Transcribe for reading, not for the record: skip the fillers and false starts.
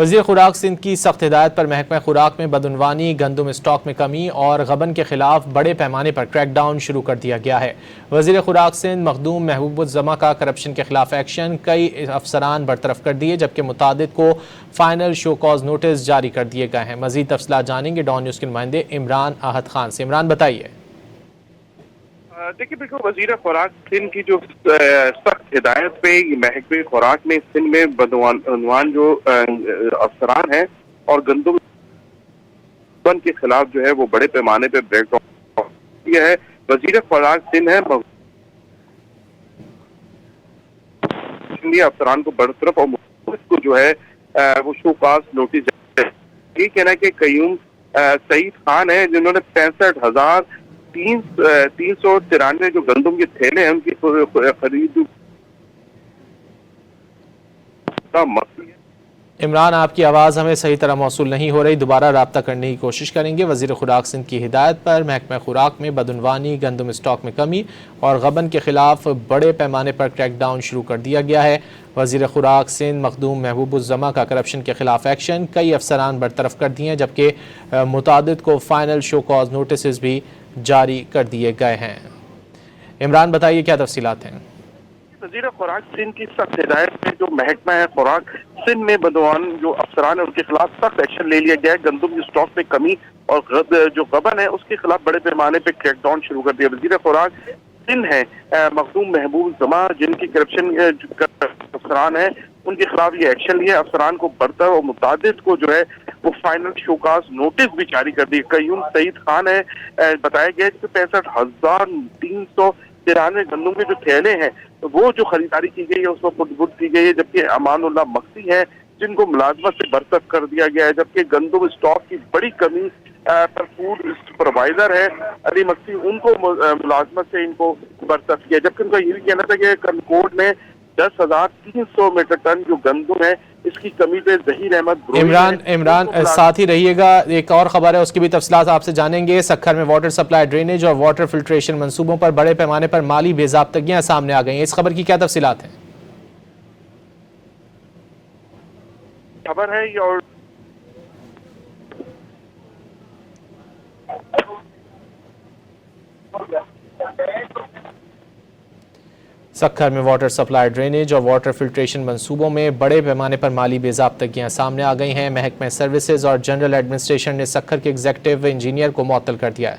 وزیر خوراک سندھ کی سخت ہدایت پر محکمہ خوراک میں بدعنوانی، گندم اسٹاک میں کمی اور غبن کے خلاف بڑے پیمانے پر کریک ڈاؤن شروع کر دیا گیا ہے۔ وزیر خوراک سندھ مخدوم محبوب الزماں کا کرپشن کے خلاف ایکشن، کئی افسران برطرف کر دیے جبکہ متعدد کو فائنل شو کاز نوٹس جاری کر دیے گئے ہیں۔ مزید تفصیلات جانیں گے ڈان نیوز کے نمائندے عمران احد خان سے۔ عمران بتائیے۔ دیکھیے بالکل وزیر خوراک سندھ کی جو سخت ہدایت پہ محکمہ خوراک نے سندھ میں بدعنوان جو افسران ہیں اور گندم کے خلاف جو ہے وہ بڑے پیمانے پہ بریک ڈاؤن کیا ہے۔ وزیر خوراک سندھ ہے افسران کو برطرف اور کو جو ہے وہ شو کاز نوٹس یہ کہنا ہے کہ قیوم سعید خان ہے جنہوں نے 65,393 جو گندم کے تھیلے ہیں ان کی خرید کا مقصد ہے۔ عمران، آپ کی آواز ہمیں صحیح طرح موصول نہیں ہو رہی، دوبارہ رابطہ کرنے کی کوشش کریں گے۔ وزیر خوراک سندھ کی ہدایت پر محکمہ خوراک میں بدعنوانی، گندم اسٹاک میں کمی اور غبن کے خلاف بڑے پیمانے پر کریک ڈاؤن شروع کر دیا گیا ہے۔ وزیر خوراک سندھ مخدوم محبوب الزماں کا کرپشن کے خلاف ایکشن، کئی افسران برطرف کر دیے جبکہ متعدد کو فائنل شو کاز نوٹسز بھی جاری کر دیے گئے ہیں۔ عمران بتائیے کیا تفصیلات ہیں۔ وزیر خوراک سندھ کی سخت ہدایت میں جو محکمہ ہے خوراک سندھ میں بدعنوان جو افسران ہیں ان کے خلاف سخت ایکشن لے لیا گیا ہے۔ گندم کی اسٹاک میں کمی اور جو غبن ہے اس کے خلاف بڑے پیمانے پہ کریک ڈاؤن شروع کر دیا۔ وزیر خوراک سندھ ہے مخدوم محبوب الزماں جن کی کرپشن افسران ہیں ان کے خلاف یہ ایکشن لیا۔ افسران کو برطرف اور متعدد کو جو ہے وہ فائنل شوکاز نوٹس بھی جاری کر دیے۔ قیوم سعید خان ہے بتایا گیا ہے کہ 65,393 گندم کے جو تھیلے ہیں وہ جو خریداری کی گئی ہے اس کو خود کی گئی ہے، جبکہ امان اللہ مقصی ہے جن کو ملازمت سے برطرف کر دیا گیا ہے، جبکہ گندم اسٹاک کی بڑی کمی پر فوڈ سپروائزر ہے علی مقصی ان کو ملازمت سے ان کو برطرف کیا، جبکہ ان کا یہ بھی کہنا تھا کہ کنکورڈ میں 10,300 میٹرک ٹن جو گندم ہے اس کی کمی پہ ظہیر احمد عمران ساتھ ہی رہیے گا، ایک اور خبر ہے اس کی بھی تفصیلات آپ سے جانیں گے۔ سکھر میں واٹر سپلائی، ڈرینیج اور واٹر فلٹریشن منصوبوں پر بڑے پیمانے پر مالی بے ضابطگیاں سامنے آ گئی ہیں، اس خبر کی کیا تفصیلات ہیں؟ خبر ہے اور سکھر میں واٹر سپلائی، ڈرینیج اور واٹر فلٹریشن منصوبوں میں بڑے پیمانے پر مالی بے ضابطگیاں سامنے آ گئی ہیں۔ محکمہ سروسز اور جنرل ایڈمنسٹریشن نے سکھر کے ایگزیکٹو انجینئر کو معطل کر دیا ہے۔